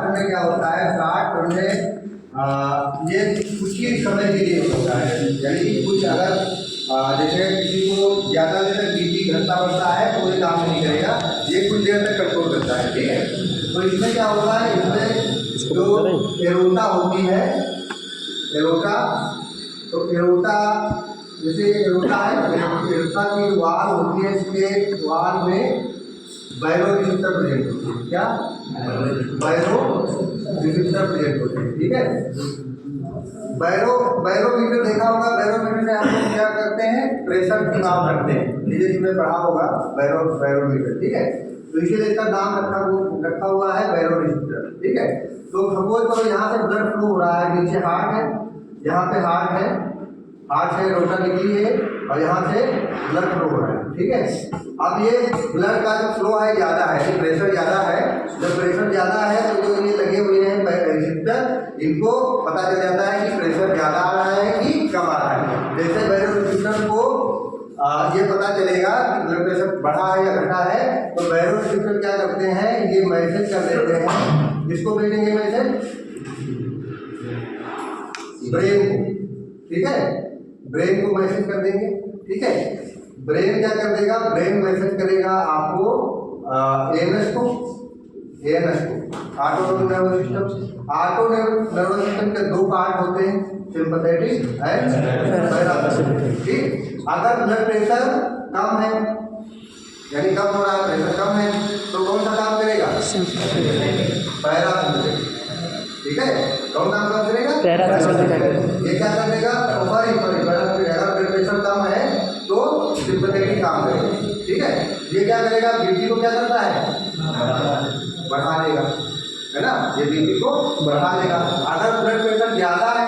में क्या होता है, स्टार्ट में ये कुछ ही समय के लिए होता है, यानी कि कुछ अगर जैसे किसी को ज़्यादा देर तक बीपी घटता बढ़ता है तो ये काम नहीं करेगा, ये कुछ देर तक कंट्रोल करता है, ठीक है। तो इसमें क्या होता है, इसमें जो एरोटा होती है, एरोटा, तो एरोटा जैसे एरोटा है, एरोटा की वाल होती है, इसके वाल में बैरो रिसेप्टर प्रेजेंट होते हैं, क्या बैरो रिसेप्टर प्रेजेंट होते हैं, ठीक है। बैरोमीटर देखा होगा, बैरोमीटर से हम लोग क्या करते हैं, प्रेशर का नाम रखते हैं, धीरे धीरे पढ़ा होगा बैरोमीटर, ठीक है। तो इसीलिए इसका नाम रखा हुआ है बैरो रिसेप्टर, ठीक है। तो सपोज करो यहाँ से ब्लड फ्लो हो रहा है, नीचे हार्ट है, यहाँ पे हार्ट है, हार्ट से रोटा निकली है और यहाँ से ब्लड फ्लो हो रहा है, ठीक है। अब ये ब्लड का जो फ्लो है ज़्यादा है, प्रेशर ज़्यादा है, जब प्रेशर ज़्यादा है तो जो ये लगे हुए हैं रिसेप्टर, इनको पता चल जाता है कि प्रेशर ज़्यादा आ रहा है कि कम आ रहा है। जैसे बैरो रिसेप्टर को ये पता चलेगा कि ब्लड प्रेशर बढ़ा है या घटा है, तो बैरो रिसेप्टर क्या करते हैं, ये मैसेज कर देते हैं, जिसको भेजेंगे मैसेज ब्रेन को, ठीक है, ब्रेन को मैसेज कर देंगे, ठीक है। ब्रेन क्या कर देगा, ब्रेन मैसेज करेगा आपको एएनएस को, autonomic nervous system. Autonomic nervous system के दो पार्ट होते हैं, सिंपैथेटिक एंड पैरासिम्पैथेटिक, ठीक। अगर ब्लड प्रेशर कम है, यानी कम हो रहा है, प्रेशर कम है, तो कौन सा काम करेगा, पैरासिम्पैथेटिक, ठीक है। कौन काम करेगा, पैरासिम्पैथेटिक। ये क्या करेगा, अगर ब्लड प्रेशर कम है तो सिंपैथेटिक काम करेगा, ठीक है। ये क्या करेगा, बीपी को क्या करता है, बढ़ा देगा, है ना, ये बीपी को बढ़ा देगा। अगर ब्लड प्रेशर ज़्यादा है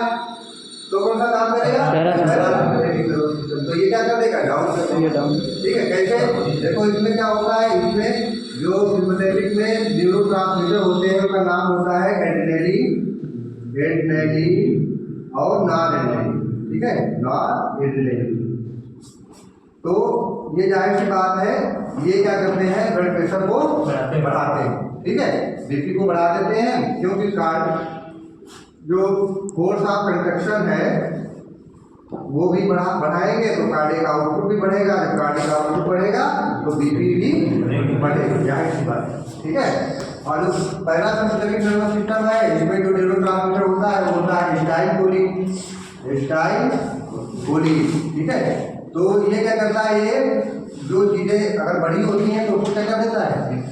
तो कौन सा काम करेगा, पैरासिम्पैथेटिक। तो ये क्या कर देगा, डाउन कर देगा, ठीक है। कैसे, देखो इसमें क्या होता है, इसमें जो सिंपैथेटिक में न्यूरोट्रांसमीटर होते हैं उनका नाम होता है एड्रेनलिन और नॉरएड्रेनलिन, ठीक है, नॉरएड्रेनलिन। तो ये जाहिर सी बात है, ये क्या करते हैं, ब्लड प्रेशर को बढ़ाते हैं, ठीक है, बीपी को बढ़ा देते हैं, क्योंकि जो फोर्स ऑफ कंट्रक्शन है वो भी बढ़ाएंगे तो कार्डियक आउटपुट भी बढ़ेगा, जब कार्डियक आउटपुट बढ़ेगा तो बीपी भी बढ़ेगा, जाहिर सी बात है, ठीक है। और जो पैरासिम्पैथेटिक नर्वस सिस्टम है, इसमें जो न्यूरोट्रांसमीटर होता है वो होता है एसिटाइलकोलिन, ठीक है। तो ये क्या करता है, ये जो चीज़ें अगर बड़ी होती हैं तो उसको क्या कर देता है,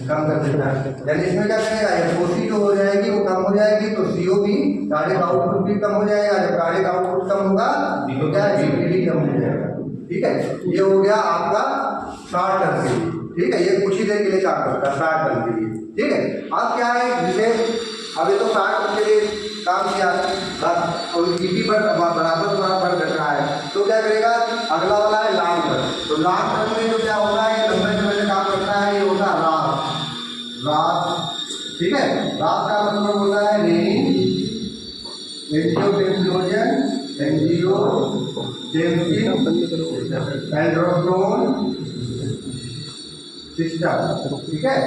कम कर देता है। यानी इसमें क्या करेगा, एफओसी जो हो जाएगी वो कम हो जाएगी, तो सीओ भी, कार्डियक आउटपुट भी कम हो जाएगा। जब कार्डियक आउटपुट कम होगा तो क्या है, बीपी भी कम हो जाएगा, ठीक है। ये हो गया आपका शॉर्ट टर्म के लिए, ठीक है, ये कुछ ही देर के लिए काम करता है शॉर्ट टर्म के लिए, ठीक है। अब क्या है, जिसे अभी तो शॉर्ट टर्म के लिए काम किया और बीपी पर बराबर बढ़ रहा है, तो क्या करेगा, अगला वाला है लॉन्ग टर्म। तो लॉन्ग टर्म में जो क्या होता है, लंबे समय से काम करता है, ये होता है रात, ठीक है। रात का मतलब होता है रेनिंग, एंजियोटेंसिन सिस्टम, ठीक है।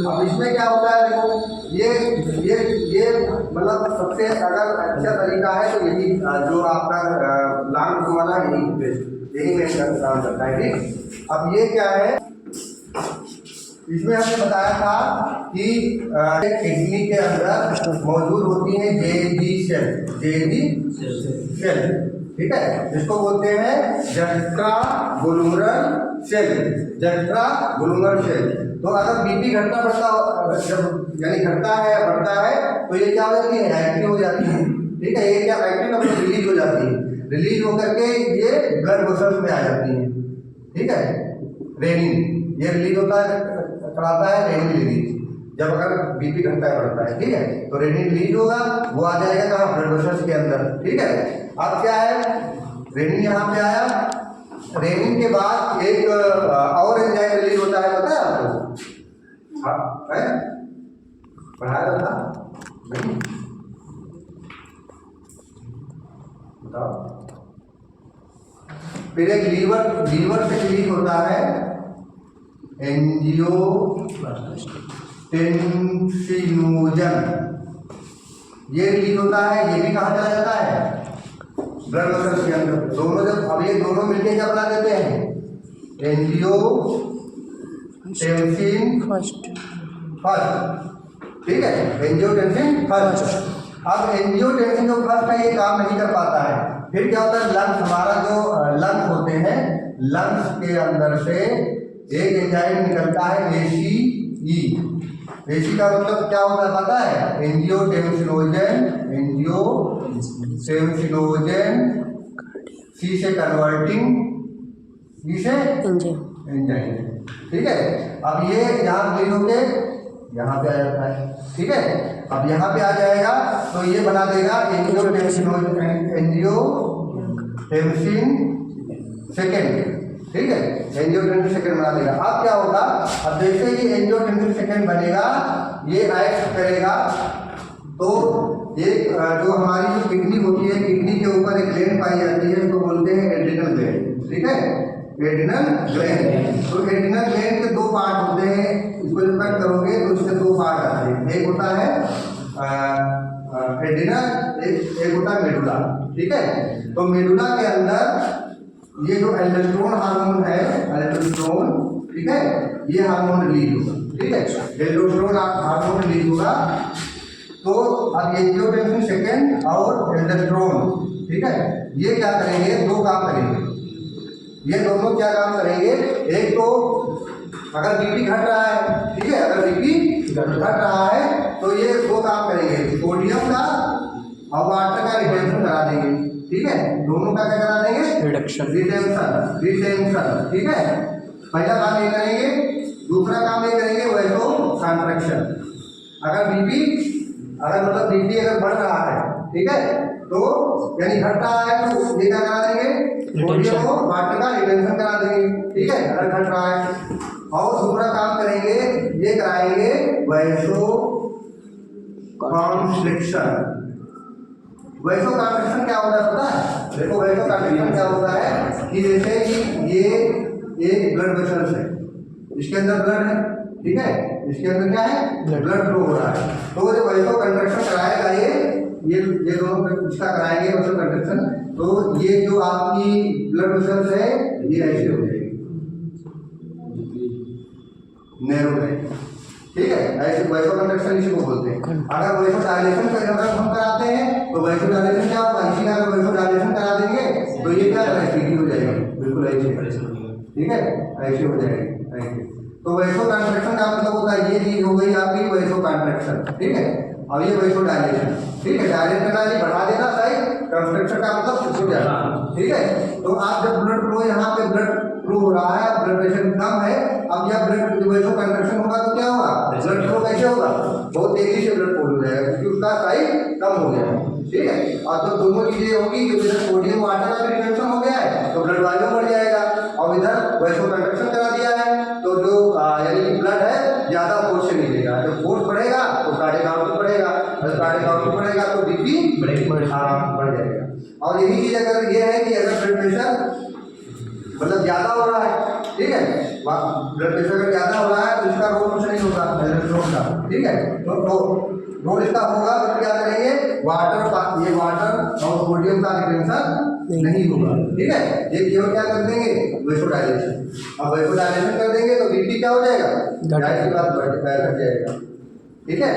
अब इसमें क्या होता है, देखो ये मतलब सबसे अगर अच्छा तरीका है तो यही जो आपका लॉन्ग वाला यही में काम करता है, ठीक। अब ये क्या है, इसमें हमने बताया था कि किडनी के अंदर मौजूद होती है जेएबी सेल, ठीक है, जिसको बोलते हैं जस्ट्राग्लोमेरुलर सेल। तो अगर बीपी घटता बढ़ता, जब यानी घटता है बढ़ता है, तो ये क्या हो जाती है, एक्टिव हो जाती है, ठीक है। ये क्या एक्टिव अपनी रिलीज हो जाती है, रिलीज होकर के ये ब्लड वेसल्स में आ जाती है, ठीक है। रेनिन ये रिलीज होता है, कराता है रेनिन रिलीज, जब अगर बीपी घटता है बढ़ता है, ठीक है, तो रेनिन रिलीज होगा, वो आ जाएगा कहाँ, ब्लड वेसल्स के अंदर, ठीक है। अब क्या है, रेनिन यहाँ पे आया, रेनिन के बाद एक और एंजाइम रिलीज होता है, पता है आपको, पढ़ाया था नहीं, बताओ। फिर एक लीवर से रिलीज होता है एंजियोप्लास्टिन, टेंसिनोजन ये रिलीज होता है, ये भी कहाँ चला जाता है, ब्लड वेसल्स के अंदर। दोनों जब अब ये दोनों मिलके क्या बना देते हैं, एंजियोटेंसिन फर्स्ट, ठीक है, एंजियोटेंसिन फर्स्ट। अब एंजियोटेंसिन जो फर्स्ट है ये काम नहीं कर पाता है, फिर क्या होता है, लंग्स, हमारा जो लंग्स होते हैं, लंग्स के अंदर से एक एंजाइम निकलता है ACE। एसी का मतलब क्या होता है पता है, एंजियोटेंसिनोजन सी से कन्वर्टिंग, ई से एंजाइम, ठीक है। अब ये यहाँ रिलीज होके यहाँ पे आ जाता है, ठीक है। अब यहाँ पे आ जाएगा तो ये बना देगा एंजियोटेंसिन सेकेंड, ठीक है, एंजियोटेंसिन सेकेंड बना देगा। अब क्या होगा, अब जैसे ही एंजियोटेंसिन सेकेंड बनेगा ये एक्ट करेगा तो एक जो हमारी जो किडनी होती है, किडनी के ऊपर एक ग्लैंड पाई जाती है, इसको बोलते हैं एड्रिनल ग्लैंड, ठीक है, एड्रिनल ग्लैंड। तो एड्रिनल ग्लैंड के दो पार्ट होते हैं, इसको जब कट करोगे तो इससे दो पार्ट आते हैं, एक होता है एड्रिनल, एक होता है मेडुला, ठीक है। तो मेडुला के अंदर ये जो एल्डोस्टेरोन हार्मोन है, एल्डोस्टेरोन, ठीक है, ये हार्मोन रिलीज होगा, ठीक है, एल्डोस्टेरोन हार्मोन रिलीज होगा। तो अब एंजियोटेंसिन सेकेंड और एल्डोस्टेरोन, ठीक है, ये क्या करेंगे, दो काम करेंगे, ये दोनों क्या काम करेंगे, एक तो अगर बीपी घट रहा है, ठीक है, अगर बीपी घट रहा है तो ये दो काम करेंगे, सोडियम का और वाटर का रिटेंशन करा देंगे, ठीक है, दोनों का क्या करा देंगे, रिटेंशन, ठीक है। पहला काम ये करेंगे, दूसरा काम ये करेंगे वैसो कॉन्ट्रैक्शन। अगर बीपी अगर बढ़ रहा है, ठीक है, तो यानी घट रहा है तो ये क्या करा देंगे, सोडियम और वाटर का रिटेंशन करा देंगे, ठीक है, अगर घट रहा है। और दूसरा काम करेंगे, ये कराएंगे वैसो कॉन्स्ट्रिक्शन। वैसो कॉन्ट्रैक्शन क्या होता है पता है, देखो वैसो कॉन्ट्रैक्शन क्या होता है कि जैसे कि ये एक ब्लड वेसल्स है, इसके अंदर ब्लड है, ठीक है, इसके अंदर क्या है, ब्लड फ्लो हो रहा है, तो जो वैसो कॉन्ट्रैक्शन कराएगा ये दोनों इसका कराएंगे वैसो कॉन्ट्रैक्शन, तो ये जो आपकी ब्लड वेसल्स है ये ऐसे हो जाएगी, नैरो रहेगी, ठीक है, ऐसे वैसो कॉन्ट्रैक्शन इसी को बोलते हैं। अगर वैसो डायलेशन का हम कराते हैं तो वैसो डायलेशन क्या होगा, इसी का अगर वैसो डायलेशन करा देंगे तो ये क्या सीधी हो जाएगी, बिल्कुल ऐसे, ठीक है, ऐसे हो जाएगी, ऐसे। तो वैसो कॉन्ट्रैक्शन का मतलब होता है ये चीज हो गई आपकी वैसो कॉन्ट्रैक्शन, ठीक है। अब ये वैसो डायलेशन, ठीक है, डायलेट करना है, बढ़ा देना साइड, कंस्ट्रक्शन का मतलब छूट जाना, ठीक है। तो आप जब ब्लड फ्लो, यहाँ पे ब्लड फ्लो हो रहा है, ब्लड प्रेशर कम है, अब यह ब्लड वैसो कंट्रैक्शन होगा तो क्या होगा, ब्लड फ्लो कैसे होगा, बहुत तेजी से ब्लड फ्लो हो जाएगा क्योंकि उसका साइज कम हो गया है, ठीक है। और तो दोनों चीजें होगी, इधर सोडियम वाटर का रिटेंशन हो गया है तो ब्लड वॉल्यूम बढ़ जाएगा, और इधर वैसो कंट्रैक्शन करा दिया है तो जो यानी कि ब्लड है ज्यादा फोर्स से मिलेगा, जब फोर्स बढ़ेगा तो कार्डियक आउटपुट बढ़ेगा, जब कार्डियक आउटपुट बढ़ेगा तो बीपी बढ़ जाएगा। और यही चीज अगर ये है कि अगर ब्लड प्रेशर मतलब ज्यादा हो रहा है, ठीक है, ब्लड प्रेशर अगर ज्यादा हो रहा है तो इसका रोल कुछ नहीं होगा एल्डोस्टेरोन का, ठीक है, तो रोल इसका होगा तो क्या करेंगे, ये वाटर और सोडियम का रिटेंशन नहीं होगा, ठीक है, ये केवल क्या कर देंगे, वैसो डायलेशन। अब वैसो डायलेशन कर देंगे तो बीपी क्या हो जाएगा, घट जाएगा, ठीक है।